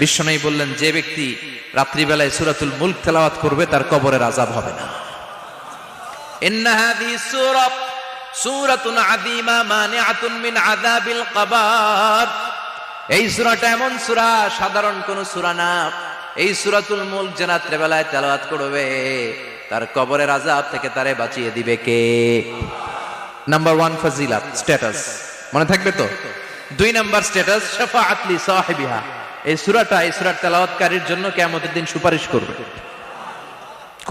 বিশ্বনবী বললেন, যে ব্যক্তি রাত্রিবেলায় সূরাতুল মুলক তেলাওয়াত করবে তার কবরের আযাব হবে না। ইন্না হাযিহি সূরাতুন আযীমা মানিআতুন মিন আযাবিল কবর। এই সূরাটা এমন সূরা, সাধারণ কোন সূরা না। এই সূরাতুল মুলক যে রাত্রিবেলায় তেলাওয়াত করবে তার কবরের আযাব থেকে তারে বাঁচিয়ে দিবে কে? নাম্বার 1 ফজিলাত, স্ট্যাটাস, মনে থাকবে তো? 2 নাম্বার স্ট্যাটাস, শাফাআত লি সাহিবিহা। এই সূরাটা, এই সূরার তেলাওয়াতকারীর জন্য কিয়ামতের দিন সুপারিশ করবে।